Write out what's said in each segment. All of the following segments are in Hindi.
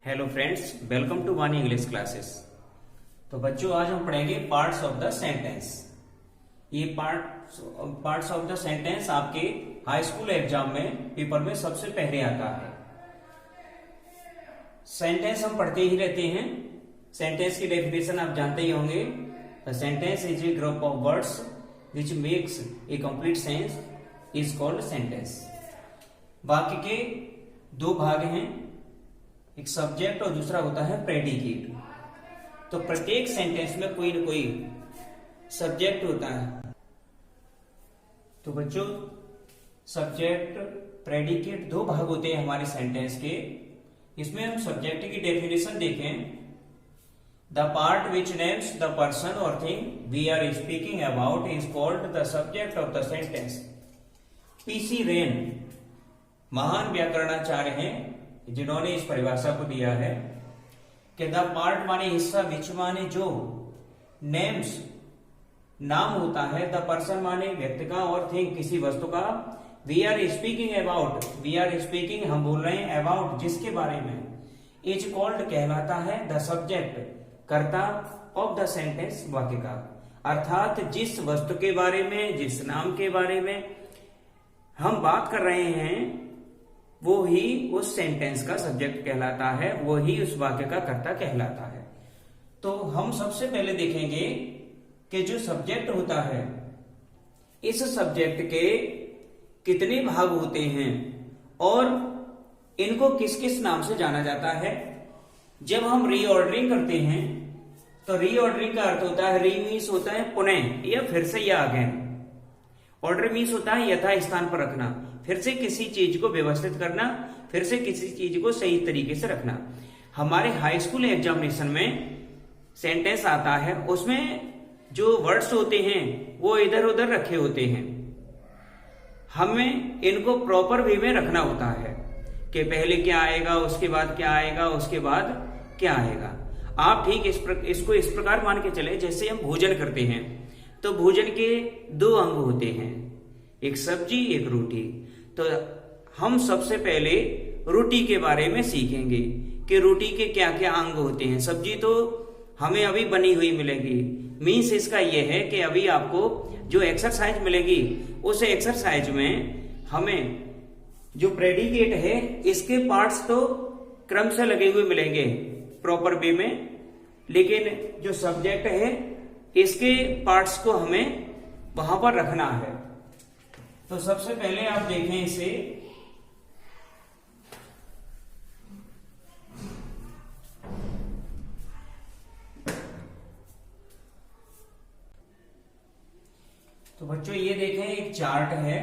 हेलो फ्रेंड्स, वेलकम टू वानी इंग्लिश क्लासेस। तो बच्चों, आज हम पढ़ेंगे पार्ट्स ऑफ द सेंटेंस। ये पार्ट्स ऑफ द सेंटेंस आपके हाई स्कूल एग्जाम में पेपर में सबसे पहले आता है। सेंटेंस हम पढ़ते ही रहते हैं। सेंटेंस की डेफिनेशन आप जानते ही होंगे। The sentence is a group of words which makes a complete sense is called sentence. वाक्य के दो भाग हैं, एक सब्जेक्ट और दूसरा होता है प्रेडिकेट। तो प्रत्येक सेंटेंस में कोई न कोई सब्जेक्ट होता है। तो बच्चों, सब्जेक्ट प्रेडिकेट दो भाग होते हैं हमारे सेंटेंस के। इसमें हम सब्जेक्ट की डेफिनेशन देखें। The part which names the person और thing we are speaking about is called the subject of the sentence. PC Wren महान व्याकरणाचार्य हैं जिन्होंने इस परिभाषा को दिया है कि द पार्ट माने हिस्सा, विच माने जो, नेम्स नाम होता है, द पर्सन माने व्यक्ति का और थिंग किसी वस्तु का, we are speaking about, we are speaking हम बोल रहे हैं, अबाउट जिसके बारे में, इज कॉल्ड कहलाता है द सब्जेक्ट कर्ता ऑफ द सेंटेंस वाक्य का। अर्थात जिस वस्तु के बारे में, जिस नाम के बारे में हम बात कर रहे हैं वो ही उस सेंटेंस का सब्जेक्ट कहलाता है, वो ही उस वाक्य का कर्ता कहलाता है। तो हम सबसे पहले देखेंगे कि जो सब्जेक्ट होता है, इस सब्जेक्ट के कितने भाग होते हैं और इनको किस किस नाम से जाना जाता है। जब हम रीऑर्डरिंग करते हैं तो रीऑर्डरिंग का अर्थ होता है, री मीन्स होता है पुनः या फिर से या अगेन। ऑर्डर मीन्स होता है यथा स्थान पर रखना, फिर से किसी चीज को व्यवस्थित करना, फिर से किसी चीज को सही तरीके से रखना। हमारे हाई स्कूल एग्जामिनेशन में सेंटेंस आता है, उसमें जो वर्ड्स होते हैं वो इधर उधर रखे होते हैं। हमें इनको प्रॉपर वे में रखना होता है कि पहले क्या आएगा, उसके बाद क्या आएगा, उसके बाद क्या आएगा। आप ठीक इसको इस प्रकार मान के चले, जैसे हम भोजन करते हैं तो भोजन के दो अंग होते हैं, एक सब्जी एक रोटी। तो हम सबसे पहले रोटी के बारे में सीखेंगे कि रोटी के क्या क्या अंग होते हैं। सब्जी तो हमें अभी बनी हुई मिलेगी, मीन्स इसका यह है कि अभी आपको जो एक्सरसाइज मिलेगी उस एक्सरसाइज में हमें जो प्रेडिकेट है इसके पार्ट्स तो क्रम से लगे हुए मिलेंगे प्रॉपर वे में, लेकिन जो सब्जेक्ट है इसके पार्ट्स को हमें वहां पर रखना है। तो सबसे पहले आप देखें इसे, तो बच्चों ये देखें एक चार्ट है।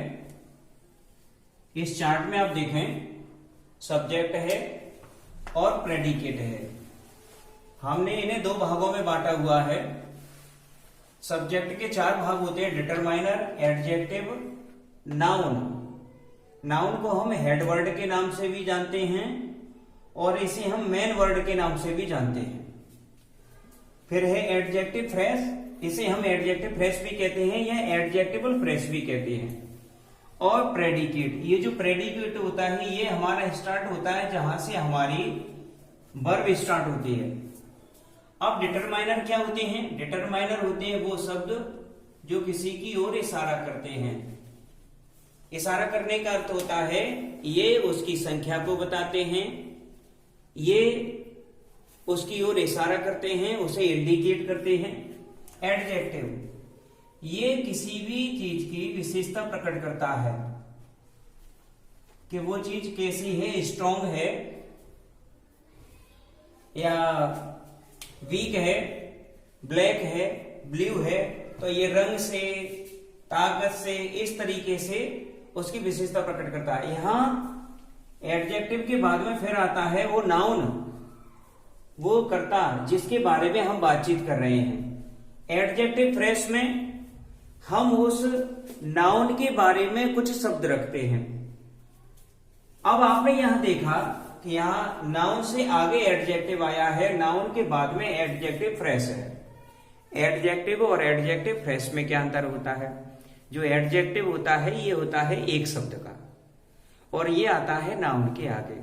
इस चार्ट में आप देखें सब्जेक्ट है और प्रेडिकेट है। हमने इन्हें दो भागों में बांटा हुआ है। सब्जेक्ट के चार भाग होते हैं, डिटरमाइनर, एडजेक्टिव, नाउन। नाउन को हम हेड वर्ड के नाम से भी जानते हैं और इसे हम मेन वर्ड के नाम से भी जानते हैं। फिर है एडजेक्टिव फ्रेज, इसे हम एडजेक्टिव फ्रेज भी कहते हैं या एडजेक्टिवल फ्रेज भी कहते हैं। और प्रेडिकेट, ये जो प्रेडिकेट होता है ये हमारा स्टार्ट होता है जहां से हमारी वर्ब स्टार्ट होती है। अब डिटरमाइनर क्या होते हैं? डिटरमाइनर होते हैं वो शब्द जो किसी की ओर इशारा करते हैं। इशारा करने का अर्थ होता है ये उसकी संख्या को बताते हैं, ये उसकी ओर इशारा करते हैं, उसे इंडिकेट करते हैं। एडजेक्टिव ये किसी भी चीज की विशेषता प्रकट करता है कि वो चीज कैसी है, स्ट्रॉन्ग है या वीक है, ब्लैक है, ब्लू है। तो ये रंग से, ताकत से, इस तरीके से उसकी विशेषता प्रकट करता है। यहां एडजेक्टिव के बाद में फिर आता है वो नाउन, वो कर्ता जिसके बारे में हम बातचीत कर रहे हैं। एडजेक्टिव फ्रेज में हम उस नाउन के बारे में कुछ शब्द रखते हैं। अब आपने यहां देखा कि यहां नाउन से आगे एडजेक्टिव आया है, नाउन के बाद में एडजेक्टिव फ्रेज है। एडजेक्टिव और एडजेक्टिव फ्रेज में क्या अंतर होता है? जो एडजेक्टिव होता है ये होता है एक शब्द का और ये आता है नाउन के आगे।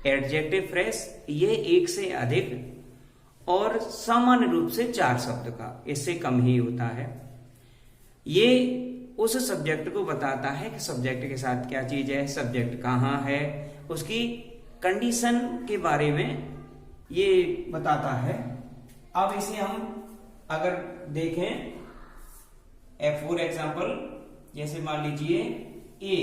एडजेक्टिव फ्रेज ये एक से अधिक और सामान्य रूप से 4 शब्द का, इससे कम ही होता है। ये उस सब्जेक्ट को बताता है कि सब्जेक्ट के साथ क्या चीज है, सब्जेक्ट कहाँ है, उसकी कंडीशन के बारे में ये बताता है। अब इसे हम अगर देखें फॉर एग्जाम्पल, जैसे मान लीजिए a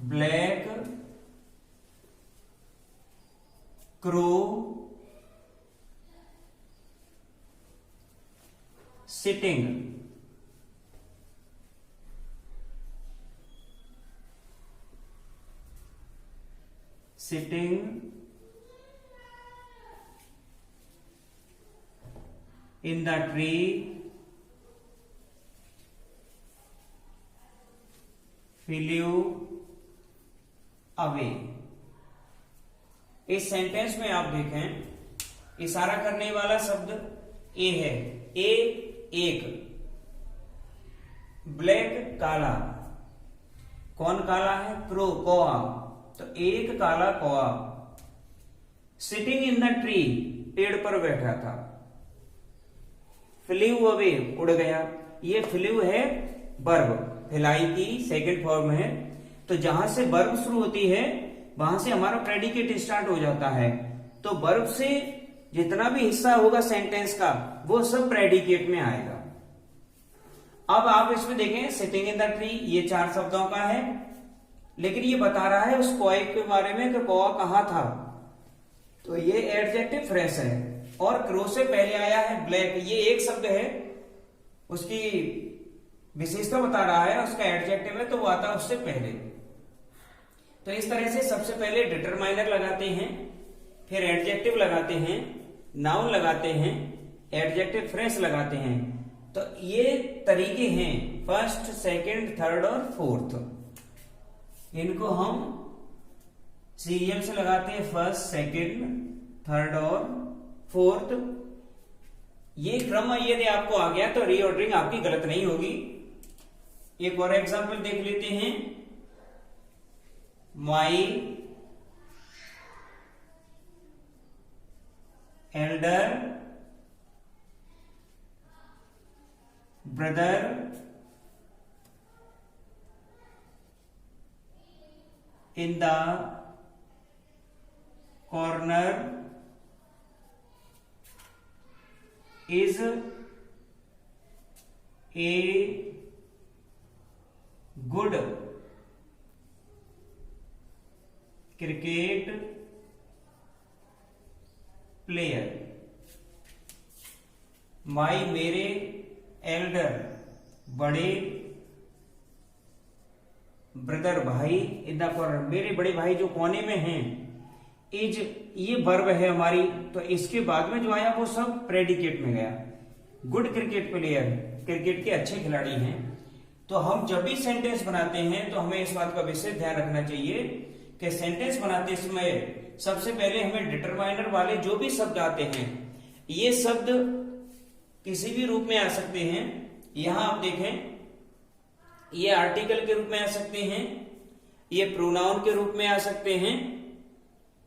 black crow sitting in the tree flew away। इस सेंटेंस में आप देखें इशारा करने वाला शब्द ए है। ए एक, ब्लैक काला, कौन काला है, क्रो कौआ, तो एक काला कौआ, सिटिंग इन द ट्री पेड़ पर बैठा था, फ्लू अवे उड़ गया। ये फ्लू है वर्ब, फ्लाई की सेकंड फॉर्म है, तो जहां से वर्ब शुरू होती है वहां से हमारा प्रेडिकेट स्टार्ट हो जाता है। तो वर्ब से जितना भी हिस्सा होगा सेंटेंस का वो सब प्रेडिकेट में आएगा। अब आप इसमें देखें सिटिंग इन द ट्री, ये 4 शब्दों का है, लेकिन ये बता रहा है उस कौए के बारे में कि कौआ कहां था, तो ये एडजेक्टिव फ्रेज है। और क्रो से पहले आया है ब्लैक, ये एक शब्द है, उसकी विशेषता बता रहा है, उसका एडजेक्टिव है तो वो आता है उससे पहले। तो इस तरह से सबसे पहले डिटरमाइनर लगाते हैं, फिर एडजेक्टिव लगाते हैं, नाउन लगाते हैं, एडजेक्टिव फ्रेज लगाते हैं। तो ये तरीके हैं फर्स्ट, सेकंड, थर्ड और फोर्थ। इनको हम सीरियल से लगाते हैं, फर्स्ट, सेकंड, थर्ड और फोर्थ। ये क्रम यदि आपको आ गया तो रीऑर्डरिंग आपकी गलत नहीं होगी। एक और एग्जांपल देख लेते हैं। My elder brother in the corner is a good cricket player। माई मेरे, एल्डर बड़े, ब्रदर भाई, इन द कॉर्नर मेरे बड़े भाई जो कोने में हैं, इज ये वर्ब है हमारी, तो इसके बाद में जो आया वो सब प्रेडिकेट में गया। गुड क्रिकेट प्लेयर, क्रिकेट के अच्छे खिलाड़ी हैं। तो हम जब भी सेंटेंस बनाते हैं तो हमें इस बात का विशेष ध्यान रखना चाहिए कि सेंटेंस बनाते समय सबसे पहले हमें डिटरमाइनर वाले जो भी शब्द आते हैं, ये शब्द किसी भी रूप में आ सकते हैं। यहां आप देखें, ये आर्टिकल के रूप में आ सकते हैं, ये प्रोनाउन के रूप में आ सकते हैं,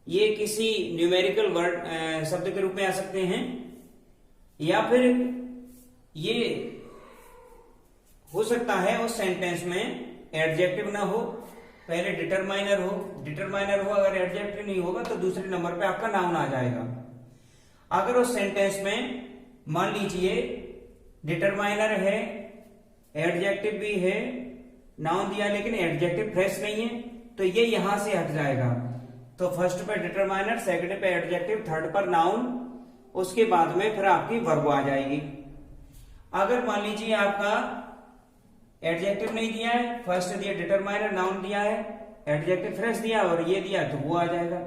ये किसी न्यूमेरिकल वर्ड शब्द के रूप में आ सकते हैं, या फिर ये हो सकता है उस सेंटेंस में एडजेक्टिव ना हो, पहले डिटरमाइनर हो। डिटरमाइनर हो अगर एडजेक्टिव नहीं होगा तो दूसरे नंबर पे आपका नाउन आ जाएगा। अगर उस सेंटेंस में मान लीजिए डिटरमाइनर है, एडजेक्टिव भी है, नाउन दिया लेकिन एडजेक्टिव फ्रेश नहीं है, तो ये यहां से हट जाएगा। तो फर्स्ट पे डिटरमाइनर, सेकंड पे एडजेक्टिव, थर्ड पर नाउन, उसके बाद में फिर आपकी वर्ब आ जाएगी। अगर मान लीजिए आपका एडजेक्टिव नहीं दिया है, फर्स्ट दिया डिटरमाइनर, नाउन दिया है, एडजेक्टिव फ्रेश दिया और ये दिया, तो वो आ जाएगा।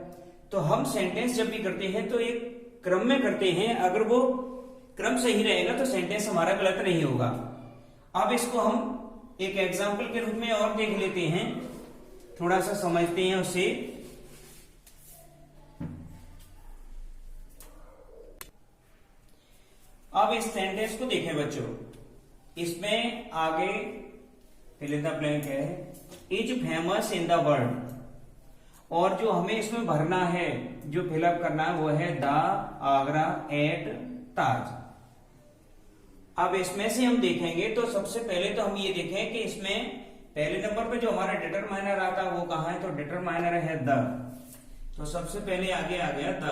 तो हम सेंटेंस जब भी करते हैं तो एक क्रम में करते हैं, अगर वो क्रम सही रहेगा तो सेंटेंस हमारा गलत नहीं होगा। अब इसको हम एक एग्जाम्पल के रूप में और देख लेते हैं, थोड़ा सा समझते हैं उसे। अब इस सेंटेंस को देखें बच्चों, इसमें आगे फिल इन द ब्लैंक है is famous in the world, और जो हमें इसमें भरना है, जो फिलअप करना है वो है द आगरा एट ताज। अब इसमें से हम देखेंगे तो सबसे पहले तो हम ये देखें कि इसमें पहले नंबर पे जो हमारा डिटरमाइनर आता है वो कहां है, तो डिटरमाइनर है द, तो सबसे पहले आगे आ गया द।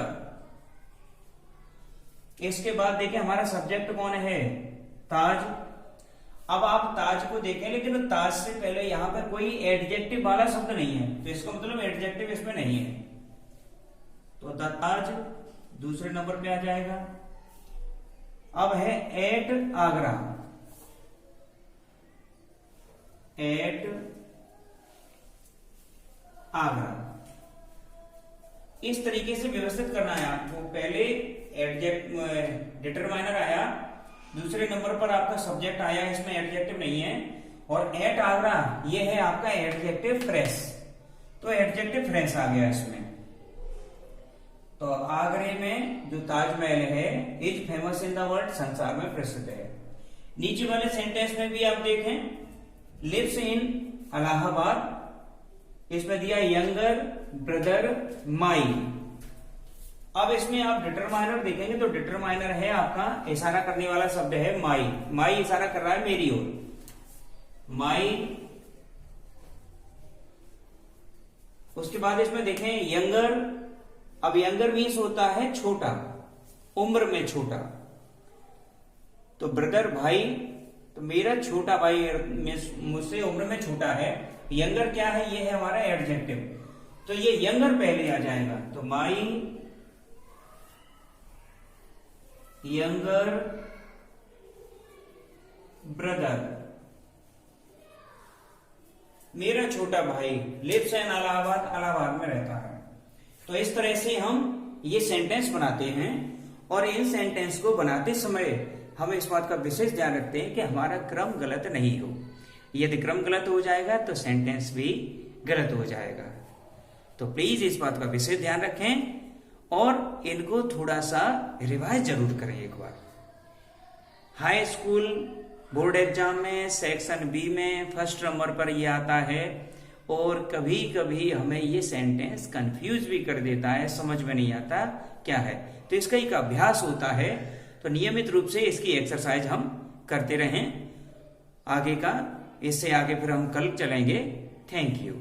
इसके बाद देखिए हमारा सब्जेक्ट कौन है, ताज। अब आप ताज को देखें, लेकिन ताज से पहले यहां पे कोई एडजेक्टिव वाला शब्द नहीं है, तो इसका मतलब एडजेक्टिव इसमें नहीं है, तो द ताज दूसरे नंबर पे आ जाएगा। अब है एट आगरा, एट आगरा, इस तरीके से व्यवस्थित करना है आपको। पहले एडजेक्ट डिटरमाइनर आया, दूसरे नंबर पर आपका सब्जेक्ट आया, इसमें एडजेक्टिव नहीं है, और एट आगरा ये है आपका एडजेक्टिव फ्रेश, तो एडजेक्टिव फ्रेश आ गया इसमें। तो आगरे में जो ताजमहल है is famous in the world, संसार में प्रसिद्ध है। नीचे वाले सेंटेंस में भी आप देखें लिव्स इन इलाहाबाद, इसमें दिया यंगर ब्रदर माई। अब इसमें आप डिटरमाइनर देखेंगे तो डिटरमाइनर है आपका इशारा करने वाला शब्द है माई, माई इशारा कर रहा है मेरी ओर, माई। उसके बाद इसमें देखें यंगर, अब यंगर मीन्स होता है छोटा, उम्र में छोटा, तो ब्रदर भाई, तो मेरा छोटा भाई मुझसे उम्र में छोटा है। यंगर क्या है, ये है हमारा एडजेक्टिव, तो ये यंगर पहले आ जाएगा, तो माई यंगर ब्रदर, मेरा छोटा भाई लिव्स इन इलाहाबाद, इलाहाबाद में रहता है। तो इस तरह से हम ये सेंटेंस बनाते हैं, और इन सेंटेंस को बनाते समय हम इस बात का विशेष ध्यान रखते हैं कि हमारा क्रम गलत नहीं हो। यदि क्रम गलत हो जाएगा तो सेंटेंस भी गलत हो जाएगा। तो प्लीज इस बात का विशेष ध्यान रखें और इनको थोड़ा सा रिवाइज जरूर करें एक बार। हाई स्कूल बोर्ड एग्जाम में सेक्शन बी में फर्स्ट नंबर पर ये आता है, और कभी कभी हमें ये सेंटेंस कंफ्यूज भी कर देता है, समझ में नहीं आता क्या है, तो इसका एक अभ्यास होता है। तो नियमित रूप से इसकी एक्सरसाइज हम करते रहें आगे का, इससे आगे फिर हम कल चलेंगे। Thank you.